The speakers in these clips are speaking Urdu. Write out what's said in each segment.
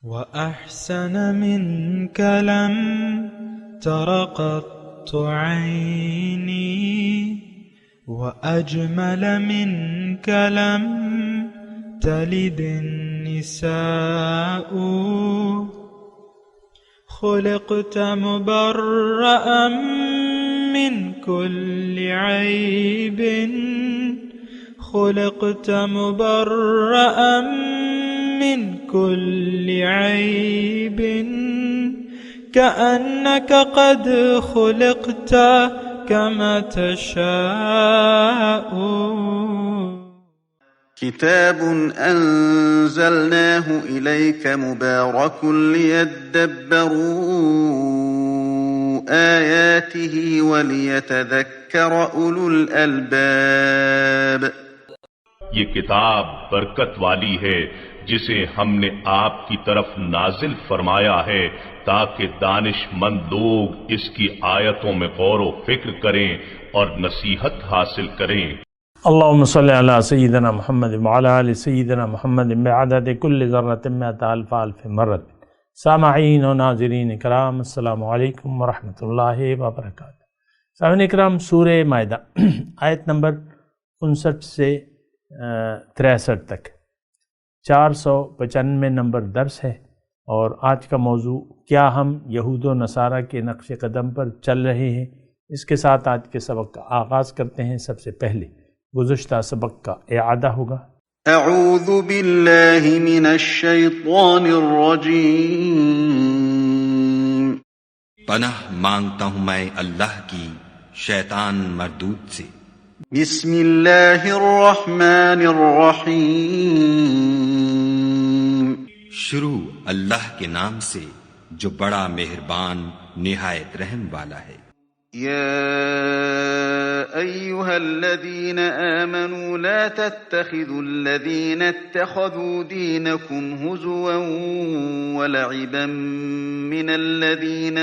وأحسن منك لم تر قط عيني وأجمل منك لم تلد النساء خلقت مبرأ من كل عيب خلقت مبرأ من كل عيب كأنك قد خلقت كما تشاء. كتاب أنزلناه إليك مبارك ليدبروا آياته وليتذكر أولو الألباب. یہ کتاب برکت والی ہے جسے ہم نے آپ کی طرف نازل فرمایا ہے تاکہ دانش مند لوگ اس کی آیتوں میں غور و فکر کریں اور نصیحت حاصل کریں. اللهم صل على سيدنا محمد وعلى آل سيدنا محمد بعدد كل ذرة مئة ألف ألف مرة. سامعین و ناظرین اکرام، السلام علیکم ورحمۃ اللہ وبرکاتہ. سامعین اکرام، سورہ مائدہ آیت نمبر 59 سے 63 تک 495 نمبر درس ہے، اور آج کا موضوع کیا ہم یہود و نصارہ کے نقش قدم پر چل رہے ہیں. اس کے ساتھ آج کے سبق کا آغاز کرتے ہیں. سب سے پہلے گزشتہ سبق کا اعادہ ہوگا. اعوذ باللہ من الشیطان الرجیم. پناہ مانگتا ہوں میں اللہ کی شیطان مردود سے. بسم اللہ الرحمن الرحیم. شروع اللہ کے نام سے جو بڑا مہربان نہایت رحم والا ہے. يا أيها الذين آمنوا لا تتخذوا الذين اتخذوا دينكم هزوا ولعبا من الذين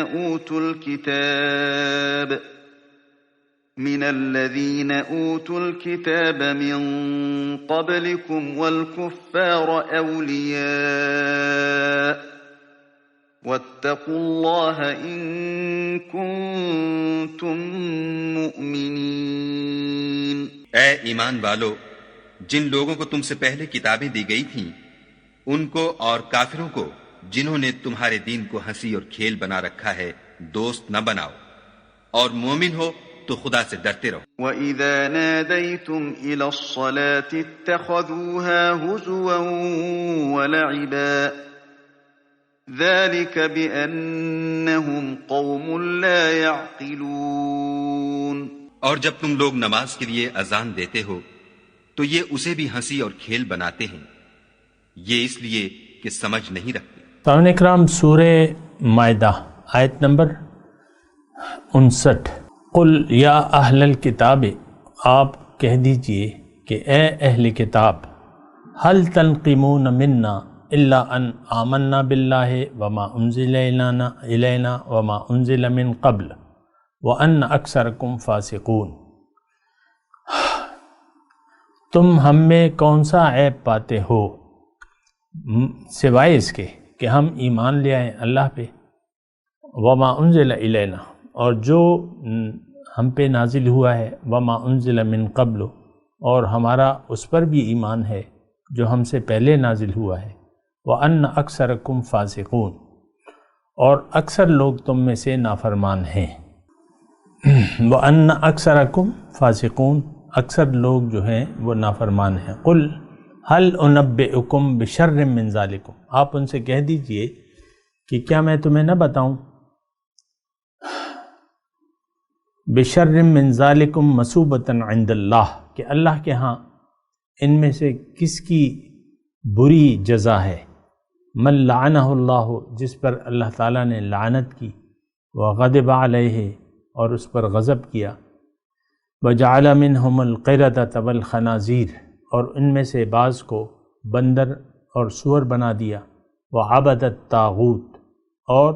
أوتوا الكتاب من قبلكم والكفار أولياء واتقوا الله إن كنتم مؤمنين. اے ایمان والو، جن لوگوں کو تم سے پہلے کتابیں دی گئی تھیں ان کو اور کافروں کو جنہوں نے تمہارے دین کو ہنسی اور کھیل بنا رکھا ہے دوست نہ بناؤ، اور مومن ہو تو خدا سے ڈرتے رہو. وَإِذَا نَادَيْتُمْ إِلَى الصَّلَاةِ اتَّخَذُوهَا هُزُوًا وَلَعِبًا ذَلِكَ بِأَنَّهُمْ قَوْمٌ لَا يَعْقِلُونَ. اور جب تم لوگ نماز کے لیے اذان دیتے ہو تو یہ اسے بھی ہنسی اور کھیل بناتے ہیں، یہ اس لیے کہ سمجھ نہیں رکھتے. سامعین اکرام، سورہ مائدہ آیت نمبر 59. قل یا اہل الکتاب، آپ کہہ دیجئے کہ اے اہل کتاب، هل تنقمون منا الا ان آمنا باللہ وما انزل الینا وما انزل من قبل وان اکثرکم فاسقون. تم ہم میں کون سا عیب پاتے ہو سوائے اس کے کہ ہم ایمان لے آئیں اللہ پہ، وما انزل الینا، اور جو ہم پہ نازل ہوا ہے، وما انزل من قبل، اور ہمارا اس پر بھی ایمان ہے جو ہم سے پہلے نازل ہوا ہے، وَأَنَّ أَكْثَرَكُمْ فَاسِقُونَ، اور اکثر لوگ تم میں سے نافرمان ہیں. وَأَنَّ أَكْثَرَكُمْ فَاسِقُونَ، اکثر لوگ جو ہیں وہ نافرمان ہیں. قُلْ هَلْ أُنَبِّئُكُمْ بِشَرٍّ مِّن ذَلِكُمْ، آپ ان سے کہہ دیجئے کہ کیا میں تمہیں نہ بتاؤں، بِشَرٍّ مِّن ذَلِكُمْ مَثُوبَةً عِندَ اللَّهِ، کہ اللہ کے ہاں ان میں سے کس کی بری جزا ہے. من لعنہ اللہ، جس پر اللہ تعالیٰ نے لعنت کی، وغضب علیہ، اور اس پر غضب کیا، وجعل منہم القردۃ والخنازیر، اور ان میں سے بعض کو بندر اور سور بنا دیا، وعبد الطاغوت، اور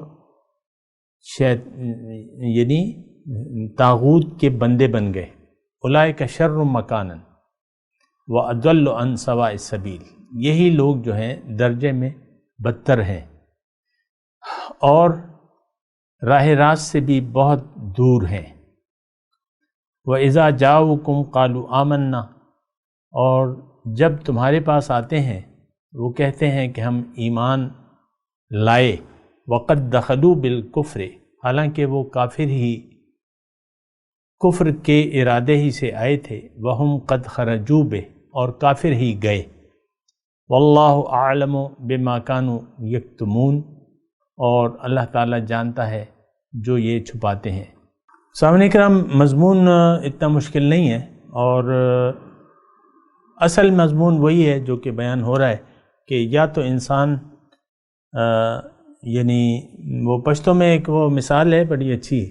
یعنی طاغوت کے بندے بن گئے. اولئک شر مکانا وَأَضَلُّ عَنْ سَوَاءِ السَّبِيلِ، یہی لوگ جو ہیں درجے میں بدتر ہیں اور راہ راست سے بھی بہت دور ہیں۔ وَإِذَا جَاءُوكُمْ قَالُوا آمَنَّا، اور جب تمہارے پاس آتے ہیں وہ کہتے ہیں کہ ہم ایمان لائے، وَقَدْ دَخَلُوا بِالْكُفْرِ، حالانکہ وہ کافر ہی کفر کے ارادے ہی سے آئے تھے، وَهُمْ قَدْ خَرَجُوا بِهِ، اور کافر ہی گئے، وَاللَّهُ أَعْلَمُ بِمَا كَانُوا يَكْتُمُونَ، اور اللہ تعالیٰ جانتا ہے جو یہ چھپاتے ہیں۔ سامعین کرام، مضمون اتنا مشکل نہیں ہے، اور اصل مضمون وہی ہے جو کہ بیان ہو رہا ہے کہ یا تو انسان یعنی وہ پشتوں میں ایک وہ مثال ہے بڑی اچھی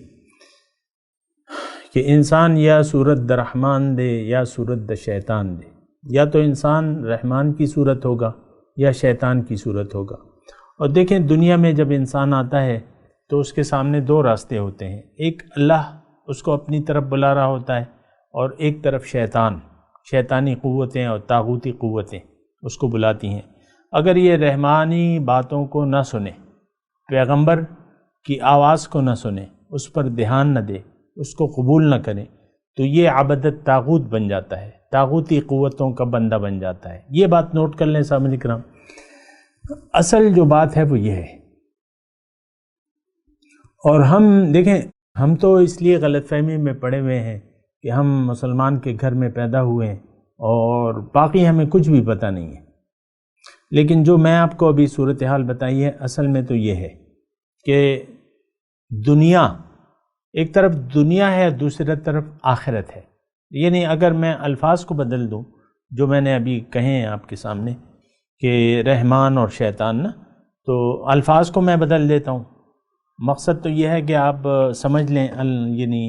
کہ انسان یا صورت د رحمان دے یا صورت د شیطان دے، یا تو انسان رحمان کی صورت ہوگا یا شیطان کی صورت ہوگا۔ اور دیکھیں دنیا میں جب انسان آتا ہے تو اس کے سامنے دو راستے ہوتے ہیں، ایک اللہ اس کو اپنی طرف بلا رہا ہوتا ہے، اور ایک طرف شیطانی قوتیں اور طاغوتی قوتیں اس کو بلاتی ہیں۔ اگر یہ رحمانی باتوں کو نہ سنے، پیغمبر کی آواز کو نہ سنے، اس پر دھیان نہ دے، اس کو قبول نہ کریں، تو یہ عبادت طاغوت بن جاتا ہے، طاغوتی قوتوں کا بندہ بن جاتا ہے۔ یہ بات نوٹ کر لیں سامعین کرام، اصل جو بات ہے وہ یہ ہے۔ اور ہم دیکھیں، ہم تو اس لیے غلط فہمی میں پڑے ہوئے ہیں کہ ہم مسلمان کے گھر میں پیدا ہوئے ہیں اور باقی ہمیں کچھ بھی پتہ نہیں ہے، لیکن جو میں آپ کو ابھی صورتحال بتائی ہے اصل میں تو یہ ہے کہ دنیا ایک طرف دنیا ہے، دوسری طرف آخرت ہے۔ یعنی اگر میں الفاظ کو بدل دوں جو میں نے ابھی کہے ہیں آپ کے سامنے کہ رحمان اور شیطان نا، تو الفاظ کو میں بدل دیتا ہوں، مقصد تو یہ ہے کہ آپ سمجھ لیں، یعنی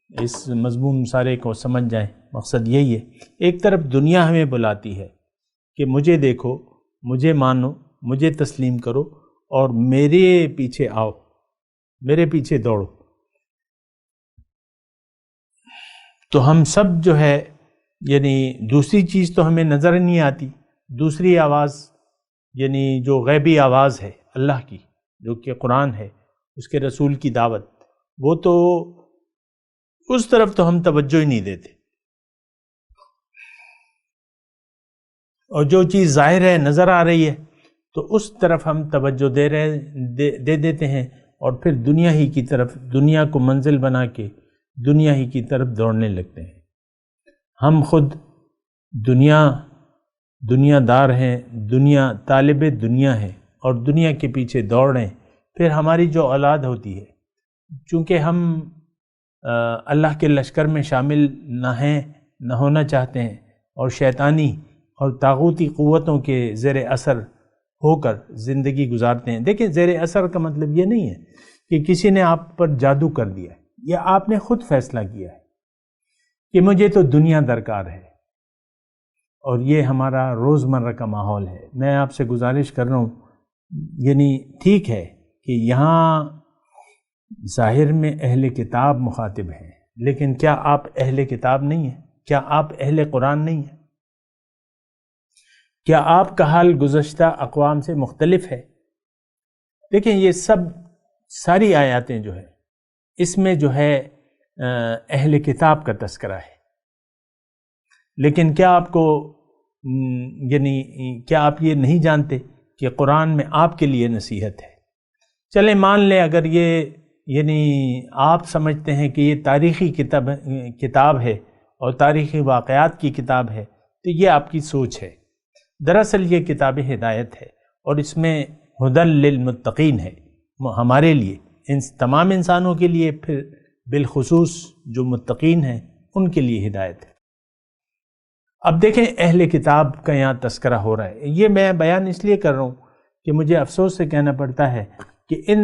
اس مضمون سارے کو سمجھ جائیں، مقصد یہی ہے۔ ایک طرف دنیا ہمیں بلاتی ہے کہ مجھے دیکھو، مجھے مانو، مجھے تسلیم کرو اور میرے پیچھے آؤ، میرے پیچھے دوڑو۔ تو ہم سب جو ہے یعنی دوسری چیز تو ہمیں نظر نہیں آتی، دوسری آواز یعنی جو غیبی آواز ہے اللہ کی، جو کہ قرآن ہے، اس کے رسول کی دعوت، وہ تو اس طرف تو ہم توجہ ہی نہیں دیتے، اور جو چیز ظاہر ہے، نظر آ رہی ہے، تو اس طرف ہم توجہ دے دیتے ہیں، اور پھر دنیا ہی کی طرف، دنیا کو منزل بنا کے دنیا ہی کی طرف دوڑنے لگتے ہیں۔ ہم خود دنیا دار ہیں، دنیا طالب دنیا ہے، اور دنیا کے پیچھے دوڑ رہے ہیں۔ پھر ہماری جو اولاد ہوتی ہے، چونکہ ہم اللہ کے لشکر میں شامل نہ ہونا چاہتے ہیں، اور شیطانی اور طاغوتی قوتوں کے زیر اثر ہو کر زندگی گزارتے ہیں۔ دیکھیں، زیر اثر کا مطلب یہ نہیں ہے کہ کسی نے آپ پر جادو کر دیا ہے، یا آپ نے خود فیصلہ کیا ہے کہ مجھے تو دنیا درکار ہے، اور یہ ہمارا روزمرہ کا ماحول ہے۔ میں آپ سے گزارش کر رہا ہوں، یعنی ٹھیک ہے کہ یہاں ظاہر میں اہل کتاب مخاطب ہیں، لیکن کیا آپ اہل کتاب نہیں ہیں؟ کیا آپ اہل قرآن نہیں ہیں؟ کیا آپ کا حال گزشتہ اقوام سے مختلف ہے؟ دیکھیں، یہ ساری آیاتیں جو ہے، اس میں جو ہے اہل کتاب کا تذکرہ ہے، لیکن کیا آپ کو کیا آپ یہ نہیں جانتے کہ قرآن میں آپ کے لیے نصیحت ہے؟ چلیں مان لیں اگر یہ آپ سمجھتے ہیں کہ یہ تاریخی کتاب ہے اور تاریخی واقعات کی کتاب ہے، تو یہ آپ کی سوچ ہے۔ دراصل یہ کتاب ہدایت ہے، اور اس میں ہدی للمتقین ہے، ہمارے لیے، ان تمام انسانوں کے لیے، پھر بالخصوص جو متقین ہیں ان کے لیے ہدایت ہے۔ اب دیکھیں، اہل کتاب کا یہاں تذکرہ ہو رہا ہے۔ یہ میں بیان اس لیے کر رہا ہوں کہ مجھے افسوس سے کہنا پڑتا ہے کہ ان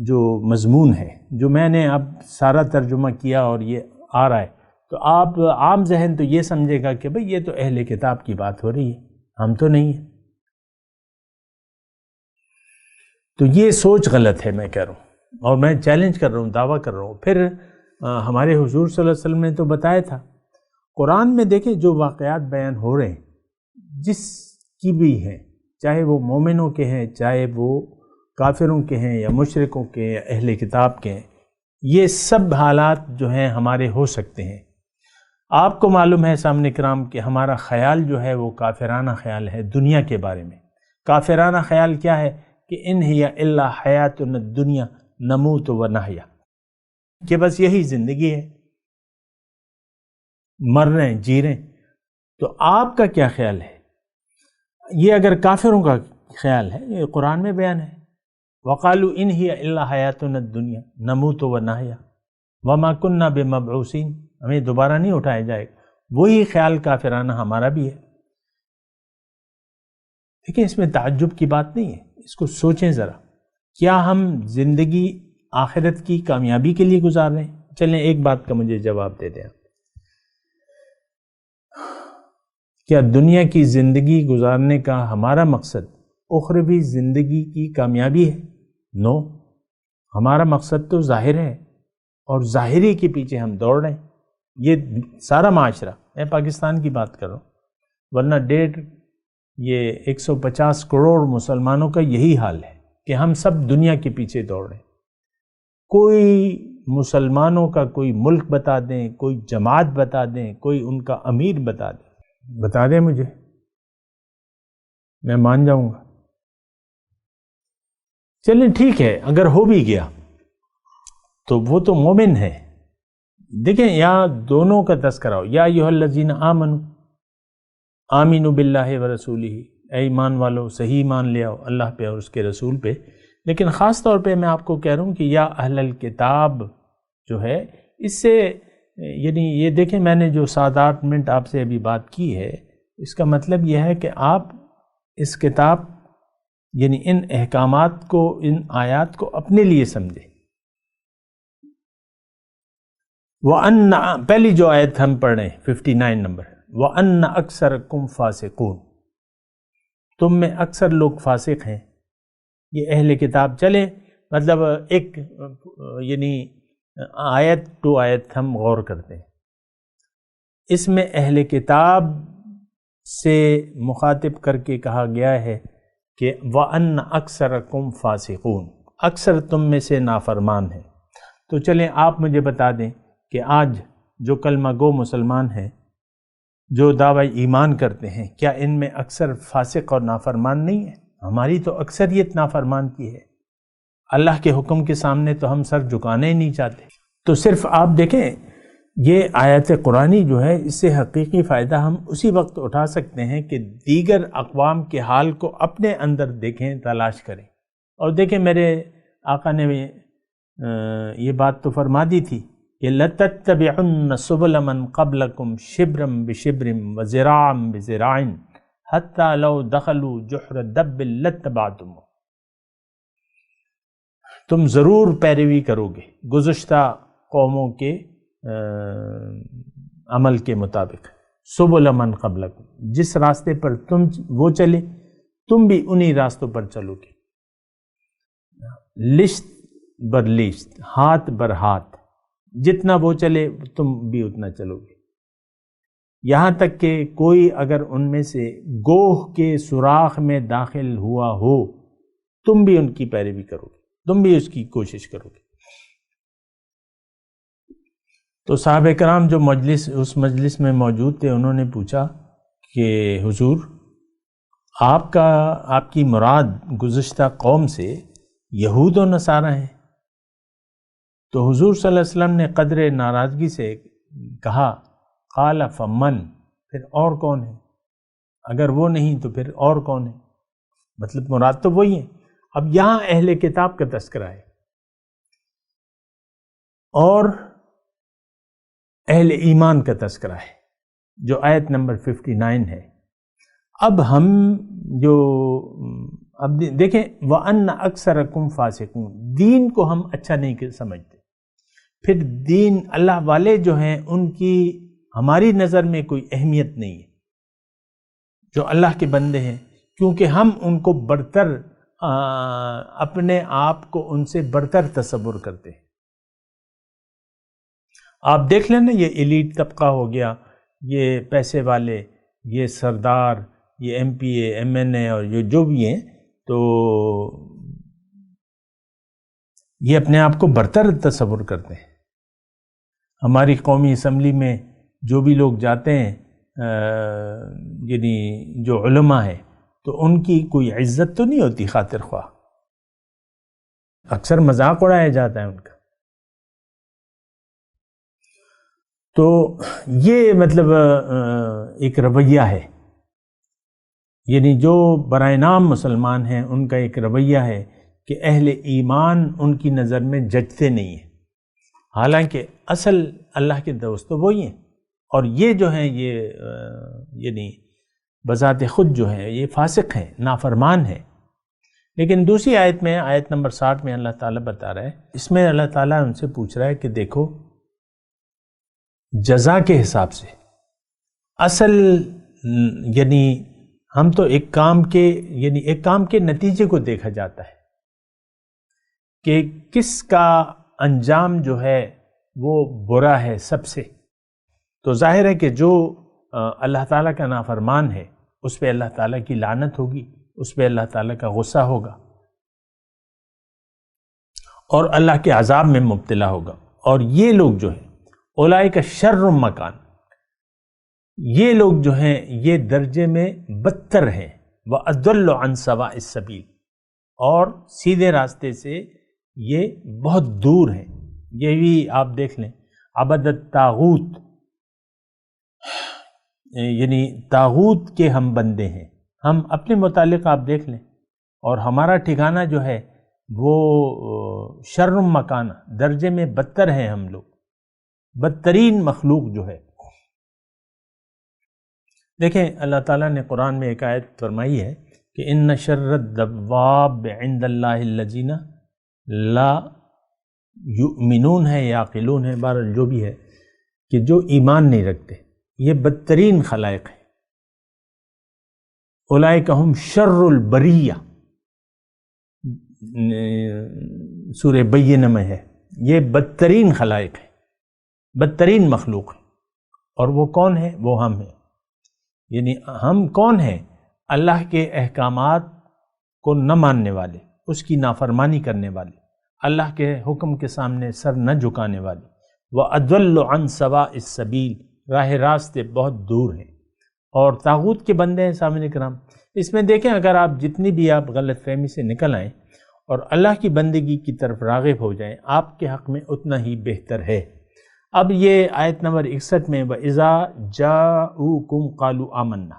جو مضمون ہے، جو میں نے اب سارا ترجمہ کیا اور یہ آ رہا ہے، تو آپ عام ذہن تو یہ سمجھے گا کہ بھئی یہ تو اہل کتاب کی بات ہو رہی ہے، ہم تو نہیں ہیں۔ تو یہ سوچ غلط ہے، میں کہہ رہا ہوں، اور میں چیلنج کر رہا ہوں، دعویٰ کر رہا ہوں۔ پھر ہمارے حضور صلی اللہ علیہ وسلم نے تو بتایا تھا، قرآن میں دیکھیں جو واقعات بیان ہو رہے ہیں، جس کی بھی ہیں، چاہے وہ مومنوں کے ہیں، چاہے وہ کافروں کے ہیں یا مشرکوں کے یا اہل کتاب کے ہیں، یہ سب حالات جو ہیں ہمارے ہو سکتے ہیں۔ آپ کو معلوم ہے سامنے کرام کہ ہمارا خیال جو ہے وہ کافرانہ خیال ہے دنیا کے بارے میں۔ کافرانہ خیال کیا ہے کہ ان ہی الا حیاتنا الدنیا نموت و نحیا، کہ بس یہی زندگی ہے، مر رہے ہیں جی رہے ہیں۔ تو آپ کا کیا خیال ہے؟ یہ اگر کافروں کا خیال ہے، یہ قرآن میں بیان ہے، وقالوا ان ہی الا حیاتنا الدنیا نموت و نحیا وما کننا بمبعوثین، ہمیں دوبارہ نہیں اٹھایا جائے گا۔ وہی خیال کافرانہ ہمارا بھی ہے۔ دیکھیں اس میں تعجب کی بات نہیں ہے، اس کو سوچیں ذرا، کیا ہم زندگی آخرت کی کامیابی کے لیے گزار رہے ہیں؟ چلیں ایک بات کا مجھے جواب دے دیں، کیا دنیا کی زندگی گزارنے کا ہمارا مقصد اخروی زندگی کی کامیابی ہے؟ نو، ہمارا مقصد تو ظاہر ہے، اور ظاہری کے پیچھے ہم دوڑ رہے ہیں۔ یہ سارا معاشرہ، میں پاکستان کی بات کر رہا ہوں، ورنہ 150 کروڑ مسلمانوں کا یہی حال ہے کہ ہم سب دنیا کے پیچھے دوڑ رہے ہیں۔ کوئی مسلمانوں کا کوئی ملک بتا دیں، کوئی جماعت بتا دیں، کوئی ان کا امیر بتا دیں مجھے، میں مان جاؤں گا۔ چلیں ٹھیک ہے، اگر ہو بھی گیا تو وہ تو مومن ہے۔ دیکھیں یہاں دونوں کا تذکرہ ہو، یا ایھا الذین آمنوا آمنوا باللہ ورسولہ، اے ایمان والو صحیح ایمان لے آؤ اللہ پہ اور اس کے رسول پہ۔ لیکن خاص طور پہ میں آپ کو کہہ رہا ہوں کہ یا اہل الکتاب جو ہے، اس سے یعنی یہ دیکھیں میں نے جو 7-8 منٹ آپ سے ابھی بات کی ہے، اس کا مطلب یہ ہے کہ آپ اس کتاب یعنی ان احکامات کو، ان آیات کو اپنے لیے سمجھیں۔ وَأَنَّ، پہلی جو آیت ہم پڑھ رہے ہیں 59 نمبر، وَأَنَّ أَكْثَرَكُمْ فَاسِقُونَ، تم میں اکثر لوگ فاسق ہیں۔ یہ اہل کتاب، چلیں مطلب ایک یعنی آیت ٹو آیت ہم غور کرتے ہیں۔ اس میں اہل کتاب سے مخاطب کر کے کہا گیا ہے کہ وَأَنَّ أَكْثَرَكُمْ فَاسِقُونَ، اکثر تم میں سے نافرمان ہیں۔ تو چلیں آپ مجھے بتا دیں کہ آج جو کلمہ گو مسلمان ہیں، جو دعوی ایمان کرتے ہیں، کیا ان میں اکثر فاسق اور نافرمان نہیں ہے؟ ہماری تو اکثریت نافرمان کی ہے۔ اللہ کے حکم کے سامنے تو ہم سر جھکانے ہی نہیں چاہتے۔ تو صرف آپ دیکھیں یہ آیت قرآنی جو ہے، اس سے حقیقی فائدہ ہم اسی وقت اٹھا سکتے ہیں کہ دیگر اقوام کے حال کو اپنے اندر دیکھیں، تلاش کریں۔ اور دیکھیں میرے آقا نے یہ بات تو فرما دی تھی کہ لَتَتَّبِعُنَّ سُبُلَ مَنْ قَبْلَكُمْ شِبْرًا بِشِبْرٍ وَذِرَاعًا بِذِرَاعٍ حَتَّى لَوْ دَخَلُوا جُحْرَ دَبٍّ لَاتَّبَعْتُمُوهُ، تم ضرور پیروی کرو گے گزشتہ قوموں کے عمل کے مطابق۔ سُبُلَ مَنْ قَبْلَكُمْ، جس راستے پر وہ چلے تم بھی انہی راستوں پر چلو گے، لشت بر لشت، ہاتھ بر ہاتھ، جتنا وہ چلے تم بھی اتنا چلو گے، یہاں تک کہ کوئی اگر ان میں سے گوہ کے سوراخ میں داخل ہوا ہو تم بھی ان کی پیروی کرو گے، تم بھی اس کی کوشش کرو گے۔ تو صحابہ کرام جو اس مجلس میں موجود تھے، انہوں نے پوچھا کہ حضور آپ کی مراد گزشتہ قوم سے یہود و نصارہ ہیں؟ تو حضور صلی اللہ علیہ وسلم نے قدر ناراضگی سے کہا، قال فمن، پھر اور کون ہے؟ اگر وہ نہیں تو پھر اور کون ہے؟ مطلب مراد تو وہی ہے۔ اب یہاں اہل کتاب کا تذکرہ ہے اور اہل ایمان کا تذکرہ ہے، جو آیت نمبر 59 ہے۔ اب ہم اب دیکھیں وَأَنَّ أَكْثَرَكُمْ فَاسِقُونَ، دین کو ہم اچھا نہیں سمجھتے، پھر دین اللہ والے جو ہیں ان کی ہماری نظر میں کوئی اہمیت نہیں ہے، جو اللہ کے بندے ہیں، کیونکہ ہم ان کو برتر، اپنے آپ کو ان سے برتر تصور کرتے ہیں۔ آپ دیکھ لیں نا، یہ ایلیٹ طبقہ ہو گیا، یہ پیسے والے، یہ سردار، یہ ایم پی اے، ایم این اے اور یہ جو بھی ہیں، تو یہ اپنے آپ کو برتر تصور کرتے ہیں۔ ہماری قومی اسمبلی میں جو بھی لوگ جاتے ہیں، یعنی جو علماء ہیں، تو ان کی کوئی عزت تو نہیں ہوتی خاطر خواہ، اکثر مذاق اڑایا جاتا ہے ان کا۔ تو یہ مطلب ایک رویہ ہے، یعنی جو برائے نام مسلمان ہیں ان کا ایک رویہ ہے کہ اہل ایمان ان کی نظر میں جچتے نہیں ہیں، حالانکہ اصل اللہ کے دوست تو وہی ہیں، اور یہ جو ہیں یہ یعنی بذات خود جو ہیں یہ فاسق ہیں، نافرمان ہیں۔ لیکن دوسری آیت میں، آیت نمبر 60 میں اللہ تعالیٰ بتا رہا ہے، اس میں اللہ تعالیٰ ان سے پوچھ رہا ہے کہ دیکھو جزا کے حساب سے اصل یعنی ہم تو ایک کام کے نتیجے کو دیکھا جاتا ہے کہ کس کا انجام جو ہے وہ برا ہے سب سے، تو ظاہر ہے کہ جو اللہ تعالیٰ کا نافرمان ہے اس پہ اللہ تعالیٰ کی لعنت ہوگی، اس پہ اللہ تعالیٰ کا غصہ ہوگا اور اللہ کے عذاب میں مبتلا ہوگا۔ اور یہ لوگ جو ہیں اولئک شر مکان، یہ لوگ جو ہیں یہ درجے میں بدتر ہیں، وَأَضَلُّ عَنْ سَوَاءِ السَّبِيلِ، اور سیدھے راستے سے یہ بہت دور ہیں۔ یہ بھی آپ دیکھ لیں، عبد الطاغوت، یعنی طاغوت کے ہم بندے ہیں، ہم اپنے متعلق آپ دیکھ لیں، اور ہمارا ٹھکانہ جو ہے وہ شر مکان، درجے میں بدتر ہیں، ہم لوگ بدترین مخلوق جو ہے۔ دیکھیں اللہ تعالیٰ نے قرآن میں ایک آیت فرمائی ہے کہ ان شر الدواب عند اللہ الذین لا یؤمنون ہے، یعقلون ہے، بہرحال جو بھی ہے، کہ جو ایمان نہیں رکھتے، یہ بدترین خلائق ہیں۔ اولئک ہم شر البریہ، سورہ بینہ میں ہے، یہ بدترین خلائق ہیں، بدترین مخلوق ہیں۔ اور وہ کون ہے؟ وہ ہم ہیں، یعنی ہم کون ہیں؟ اللہ کے احکامات کو نہ ماننے والے، اس کی نافرمانی کرنے والے، اللہ کے حکم کے سامنے سر نہ جھکانے والے، وَأَضَلُّ عَنْ سَوَاءِ السَّبِيلِ، راہ راست سے بہت دور ہیں، اور طاغوت کے بندے ہیں۔ سامعین کرام، اس میں دیکھیں اگر آپ جتنی بھی آپ غلط فہمی سے نکل آئیں اور اللہ کی بندگی کی طرف راغب ہو جائیں، آپ کے حق میں اتنا ہی بہتر ہے۔ اب یہ آیت نمبر 61 میں وَإِذَا جَاءُوكُمْ قَالُوا آمَنَّا،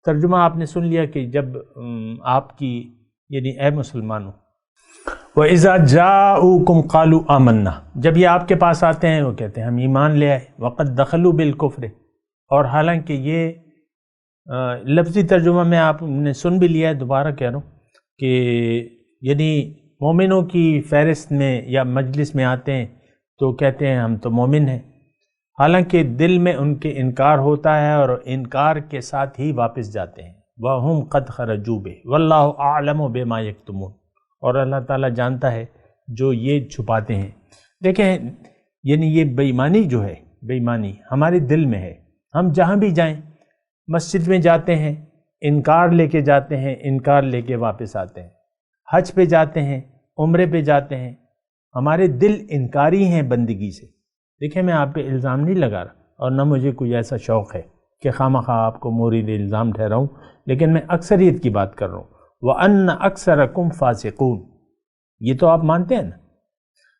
ترجمہ آپ نے سن لیا کہ جب آپ کی یعنی اے مسلمانوں، وَإِذَا جَاءُوكُمْ قَالُوا آمَنَّا، جب یہ آپ کے پاس آتے ہیں وہ کہتے ہیں ہم ایمان لے آئے، وَقَدْ دَخَلُوا بِالْكُفْرِ، اور حالانکہ یہ لفظی ترجمہ میں آپ نے سن بھی لیا ہے، دوبارہ کہہ رہا ہوں کہ یعنی مومنوں کی فہرست میں یا مجلس میں آتے ہیں تو کہتے ہیں ہم تو مومن ہیں، حالانکہ دل میں ان کے انکار ہوتا ہے اور انکار کے ساتھ ہی واپس جاتے ہیں۔ وَهُمْ قَدْ خَرَجُوا بِهِ وَاللَّهُ أَعْلَمُ بِمَا يَكْتُمُونَ، اور اللہ تعالیٰ جانتا ہے جو یہ چھپاتے ہیں۔ دیکھیں یعنی یہ بے ایمانی جو ہے، بے ایمانی ہمارے دل میں ہے، ہم جہاں بھی جائیں، مسجد میں جاتے ہیں انکار لے کے جاتے ہیں، انکار لے کے واپس آتے ہیں، حج پہ جاتے ہیں، عمرے پہ جاتے ہیں، ہمارے دل انکاری ہیں بندگی سے۔ دیکھیں میں آپ پہ الزام نہیں لگا رہا، اور نہ مجھے کوئی ایسا شوق ہے کہ خواہ آپ کو مورد الزام ٹھہراؤں، لیکن میں اکثریت کی بات کر رہا ہوں۔ وَأَنَّ أَكْثَرَكُمْ فَاسِقُونَ، یہ تو آپ مانتے ہیں نا،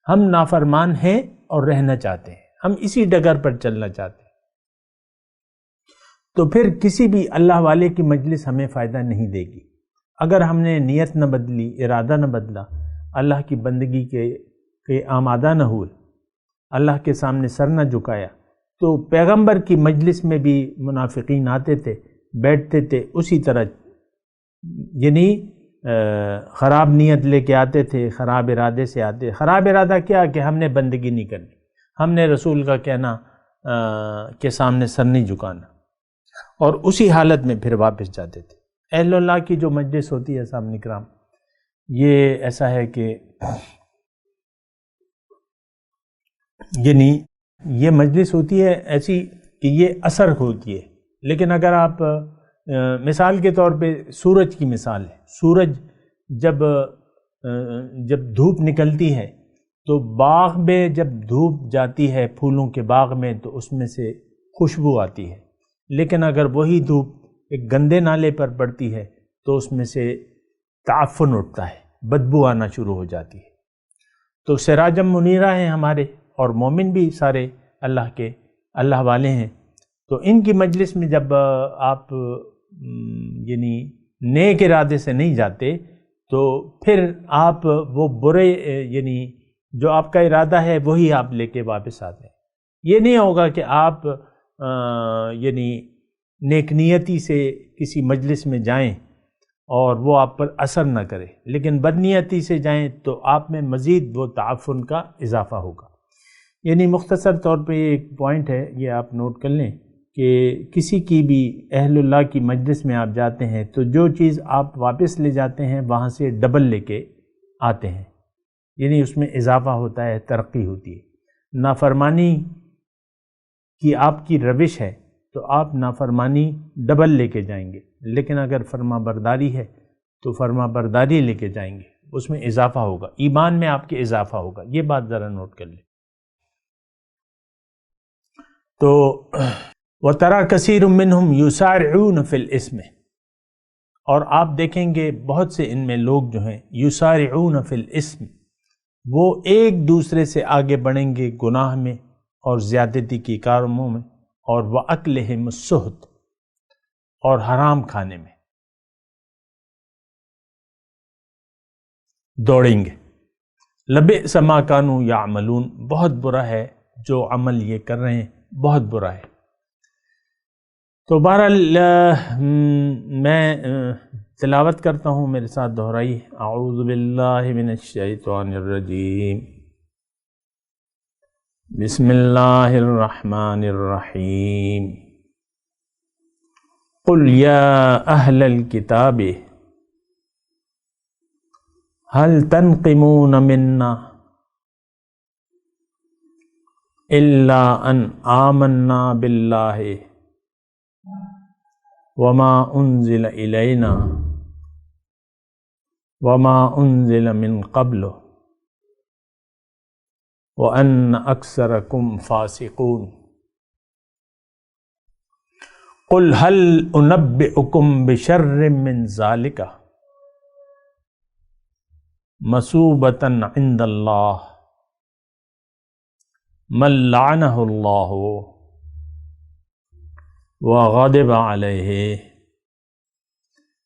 ہم نافرمان ہیں اور رہنا چاہتے ہیں، ہم اسی ڈگر پر چلنا چاہتے ہیں، تو پھر کسی بھی اللہ والے کی مجلس ہمیں فائدہ نہیں دے گی۔ اگر ہم نے نیت نہ بدلی، ارادہ نہ بدلا، اللہ کی بندگی کے آمادہ نہ ہوئے، اللہ کے سامنے سر نہ جھکایا، تو پیغمبر کی مجلس میں بھی منافقین آتے تھے، بیٹھتے تھے اسی طرح، یعنی خراب نیت لے کے آتے تھے، خراب ارادے سے آتے۔ خراب ارادہ کیا کہ ہم نے بندگی نہیں کرنی، ہم نے رسول کا کہنا کے سامنے سر نہیں جھکانا، اور اسی حالت میں پھر واپس جاتے تھے۔ اہل اللہ کی جو مجلس ہوتی ہے سامعین کرام، یہ ایسا ہے کہ یعنی یہ مجلس ہوتی ہے ایسی کہ یہ اثر ہوتی ہے، لیکن اگر آپ مثال کے طور پہ سورج کی مثال ہے. سورج جب دھوپ نکلتی ہے تو باغ میں جب دھوپ جاتی ہے پھولوں کے باغ میں تو اس میں سے خوشبو آتی ہے، لیکن اگر وہی دھوپ ایک گندے نالے پر پڑتی ہے تو اس میں سے تعفن اٹھتا ہے، بدبو آنا شروع ہو جاتی ہے. تو سراجم منیرہ ہیں ہمارے، اور مومن بھی سارے اللہ والے ہیں. تو ان کی مجلس میں جب آپ یعنی نیک ارادے سے نہیں جاتے تو پھر آپ وہ برے یعنی جو آپ کا ارادہ ہے وہی آپ لے کے واپس آتے ہیں. یہ نہیں ہوگا کہ آپ یعنی نیک نیتی سے کسی مجلس میں جائیں اور وہ آپ پر اثر نہ کرے، لیکن بدنیتی سے جائیں تو آپ میں مزید وہ تعفن کا اضافہ ہوگا. یعنی مختصر طور پہ یہ ایک پوائنٹ ہے، یہ آپ نوٹ کر لیں کہ کسی کی بھی اہل اللہ کی مجلس میں آپ جاتے ہیں تو جو چیز آپ واپس لے جاتے ہیں وہاں سے ڈبل لے کے آتے ہیں، یعنی اس میں اضافہ ہوتا ہے، ترقی ہوتی ہے. نافرمانی کی آپ کی روش ہے تو آپ نافرمانی ڈبل لے کے جائیں گے، لیکن اگر فرما برداری ہے تو فرما برداری لے کے جائیں گے، اس میں اضافہ ہوگا، ایمان میں آپ کے اضافہ ہوگا. یہ بات ذرا نوٹ کر لیں. تو وَتَرَى كَثِيرٌ مِّنْهُمْ يُسَارِعُونَ فِي الْإِثْمِ، اور آپ دیکھیں گے بہت سے ان میں لوگ جو ہیں یُسَارِعُونَ فِي الْإِثْمِ، وہ ایک دوسرے سے آگے بڑھیں گے گناہ میں اور زیادتی کی کاروں میں، اور وَأَكْلِهِمُ السُّحْتِ، اور حرام کھانے میں دوڑیں گے. لَبِئْسَ مَا كَانُوا يَعْمَلُونَ، بہت برا ہے جو عمل یہ کر رہے ہیں، بہت برا ہے. تو بہرحال میں تلاوت کرتا ہوں، میرے ساتھ دہرائی. اعوذ باللہ من الشیطان الرجیم، بسم اللہ الرحمن الرحیم. قل یا اہل الکتاب هل تنقمون منا الا ان آمنا باللہ وما انزل الینا وما انزل من قبل وان اکثرکم فاسقون. قل هل انبئکم بشر من ذلک مثوبۃ عند اللہ من لعنہ اللہ وغضب علیہ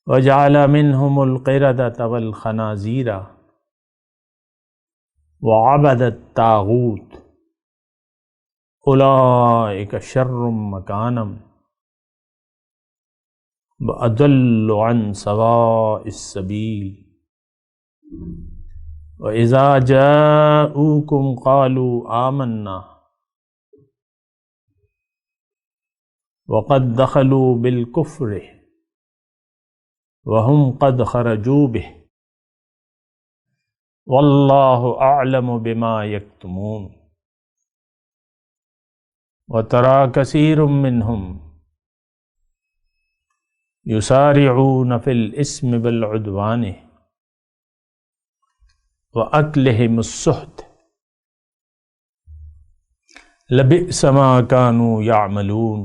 وجعل منہم القردۃ والخنازیر وعبد الطاغوت اولئک شر مکانا وأضل عن سواء السبیل. وَإِذَا جَاءُوكُمْ قَالُوا آمَنَّا وَقَدْ دَخَلُوا بِالْكُفْرِ وَهُمْ قَدْ خَرَجُوا بِهِ وَاللَّهُ أَعْلَمُ بِمَا يَكْتُمُونَ. وَتَرَى كَثِيرٌ مِّنْهُمْ يُسَارِعُونَ فِي الْإِثْمِ وَالْعُدْوَانِ وَأَكْلِهِمُ السُّحْتِ لَبِئْسَ مَا كَانُوا يَعْمَلُونَ.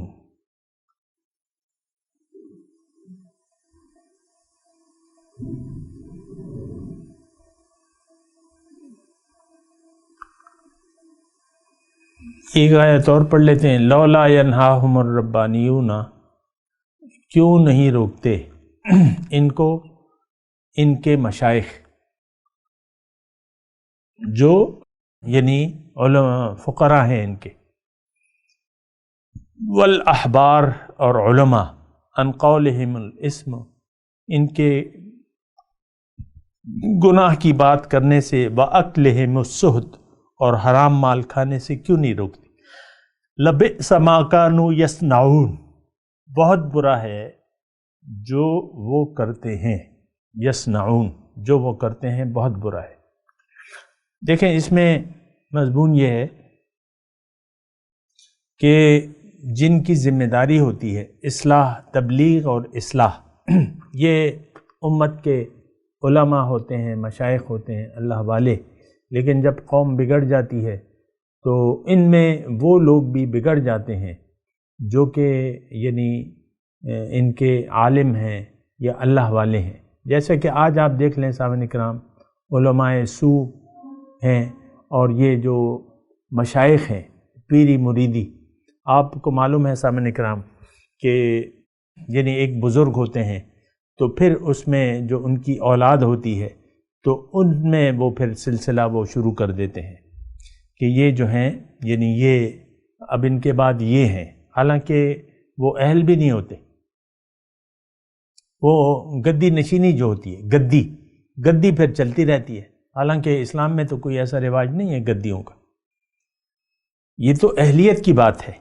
ایک آیت اور پڑھ لیتے ہیں. لولا ینہاہم الربانیون، کیوں نہیں روکتے ان کو ان کے مشائخ، جو یعنی علماء فقراء ہیں ان کے، والاحبار اور علماء، عن قولہم الاسم، ان کے گناہ کی بات کرنے سے، واکلہم السحت، اور حرام مال کھانے سے کیوں نہیں روکتے. لبئس ما کانوا یصنعون، بہت برا ہے جو وہ کرتے ہیں. یصنعون، جو وہ کرتے ہیں بہت برا ہے. دیکھیں اس میں مضمون یہ ہے کہ جن کی ذمہ داری ہوتی ہے اصلاح، تبلیغ اور اصلاح، یہ امت کے علماء ہوتے ہیں، مشائخ ہوتے ہیں، اللہ والے. لیکن جب قوم بگڑ جاتی ہے تو ان میں وہ لوگ بھی بگڑ جاتے ہیں جو کہ یعنی ان کے عالم ہیں یا اللہ والے ہیں. جیسے کہ آج آپ دیکھ لیں سامعین کرام، علماء سو ہیں اور یہ جو مشائخ ہیں پیری مریدی، آپ کو معلوم ہے سامعین کرام کہ یعنی ایک بزرگ ہوتے ہیں تو پھر اس میں جو ان کی اولاد ہوتی ہے تو ان میں وہ پھر سلسلہ وہ شروع کر دیتے ہیں کہ یہ جو ہیں یعنی یہ اب ان کے بعد یہ ہیں، حالانکہ وہ اہل بھی نہیں ہوتے. وہ گدی نشینی جو ہوتی ہے، گدی پھر چلتی رہتی ہے، حالانکہ اسلام میں تو کوئی ایسا رواج نہیں ہے گدیوں کا. یہ تو اہلیت کی بات ہے.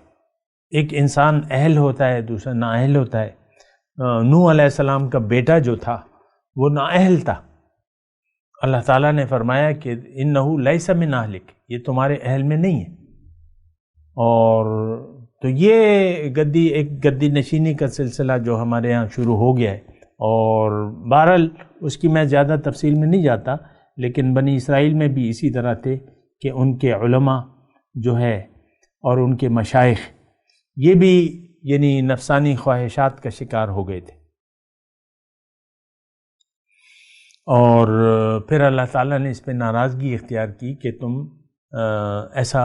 ایک انسان اہل ہوتا ہے، دوسرا نااہل ہوتا ہے. نوح علیہ السلام کا بیٹا جو تھا وہ نااہل تھا. اللہ تعالیٰ نے فرمایا کہ انہو لیس من اہلک، یہ تمہارے اہل میں نہیں ہے. اور تو یہ ایک گدی نشینی کا سلسلہ جو ہمارے ہاں شروع ہو گیا ہے. اور بہرحال اس کی میں زیادہ تفصیل میں نہیں جاتا، لیکن بنی اسرائیل میں بھی اسی طرح تھے کہ ان کے علماء جو ہے اور ان کے مشائخ یہ بھی یعنی نفسانی خواہشات کا شکار ہو گئے تھے. اور پھر اللہ تعالیٰ نے اس پہ ناراضگی اختیار کی کہ تم ایسا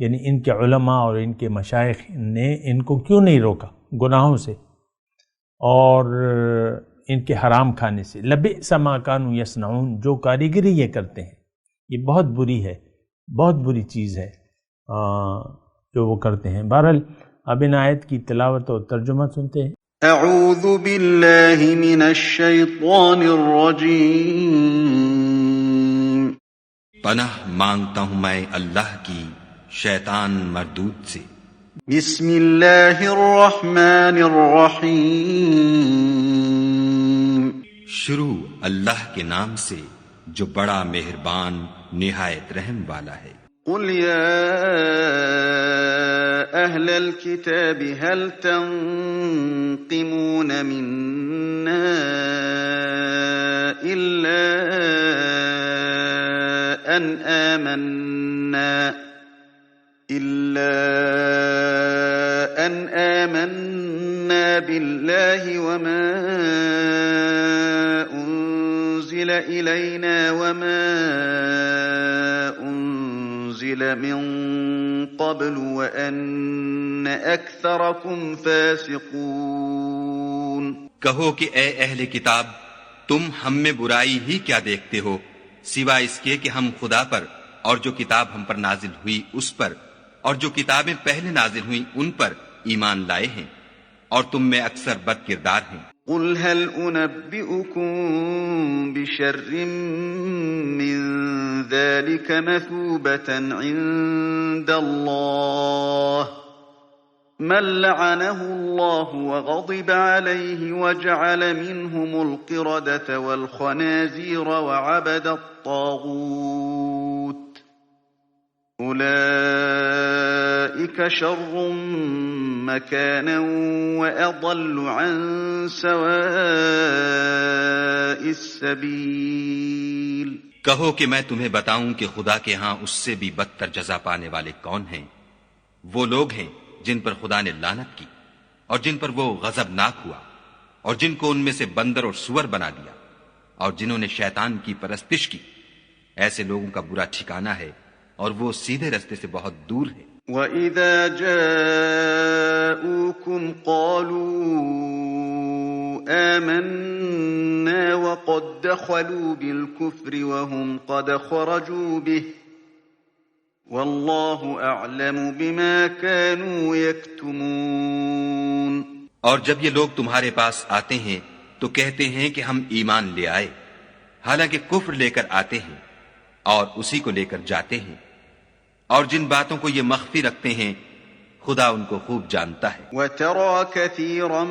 یعنی ان کے علماء اور ان کے مشائخ نے ان کو کیوں نہیں روکا گناہوں سے اور ان کے حرام کھانے سے. لبئس ما کانوا یصنعون، جو کاریگری یہ کرتے ہیں یہ بہت بری ہے، بہت بری چیز ہے جو وہ کرتے ہیں. بہرحال اب ان آیت کی تلاوت اور ترجمہ سنتے ہیں. اعوذ باللہ من الشیطان الرجیم. پناہ مانگتا ہوں میں اللہ کی شیطان مردود سے. بسم اللہ الرحمن الرحیم. شروع اللہ کے نام سے جو بڑا مہربان نہایت رحم والا ہے. قل یا اہل الكتاب هل تنقمون منا الا ان آمنا بالله وما انزل الینا وما انزل من قبل وان اکثرکم فاسقون. کہو کہ اے اہل کتاب، تم ہم میں برائی ہی کیا دیکھتے ہو سوائے اس کے کہ ہم خدا پر اور جو کتاب ہم پر نازل ہوئی اس پر اور جو کتابیں پہلے نازل ہوئیں ان پر ایمان لائے ہیں، اور تم میں اکثر بد کردار ہیں. قل هل انبئكم بشر من ذلك مثوبة عند الله من لعنه الله وغضب عليه وجعل منهم القردة والخنازير وعبد الطاغوت أولئك شر مكانا وأضل عن سواء السبيل. کہو کہ میں تمہیں بتاؤں کہ خدا کے ہاں اس سے بھی بدتر جزا پانے والے کون ہیں. وہ لوگ ہیں جن پر خدا نے لعنت کی اور جن پر وہ غضبناک ہوا اور جن کو ان میں سے بندر اور سور بنا دیا اور جنہوں نے شیطان کی پرستش کی. ایسے لوگوں کا برا ٹھکانہ ہے اور وہ سیدھے رستے سے بہت دور ہے. وَإِذَا جَاءُوكُمْ قَالُوا آمَنَّا وَقَدْ دَخَلُوا بِالْكُفْرِ وَهُمْ قَدْ خَرَجُوا بِهِ وَاللَّهُ أَعْلَمُ بِمَا كَانُوا يَكْتُمُونَ. اور جب یہ لوگ تمہارے پاس آتے ہیں تو کہتے ہیں کہ ہم ایمان لے آئے، حالانکہ کفر لے کر آتے ہیں اور اسی کو لے کر جاتے ہیں، اور جن باتوں کو یہ مخفی رکھتے ہیں خدا ان کو خوب جانتا ہے. وَتَرَى كَثِيرًا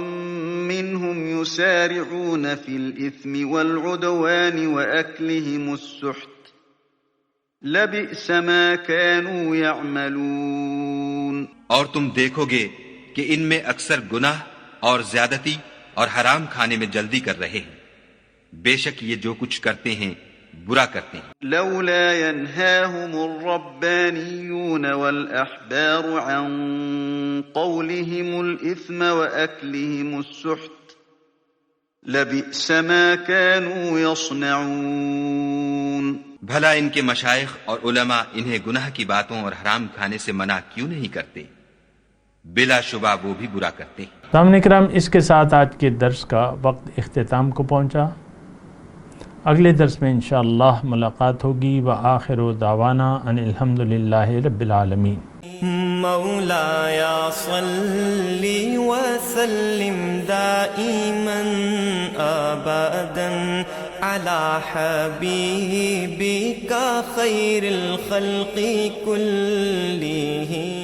مِّنْهُمْ يُسَارِعُونَ فِي الْإِثْمِ وَالْعُدْوَانِ وَأَكْلِهِمُ السُّحْتَ لَبِئْسَ مَا كَانُوا يَعْمَلُونَ. اور تم دیکھو گے کہ ان میں اکثر گناہ اور زیادتی اور حرام کھانے میں جلدی کر رہے ہیں، بے شک یہ جو کچھ کرتے ہیں برا کرتے ہیں۔ لولا ينهاهم الربانيون والأحبار عن قولهم الإثم وأكلهم السحت لبئس ما كانوا يصنعون۔ بھلا ان کے مشائخ اور علماء انہیں گناہ کی باتوں اور حرام کھانے سے منع کیوں نہیں کرتے؟ بلا شبہ وہ بھی برا کرتے ہیں۔ سامعین کرام، اس کے ساتھ آج کے درس کا وقت اختتام کو پہنچا۔ اگلے درس میں انشاءاللہ ملاقات ہوگی۔ وآخر دعوانا ان الحمدللہ رب العالمین۔ مولایا صلی وسلم دائما ابدا على حبیبک خیر الخلق كلهم۔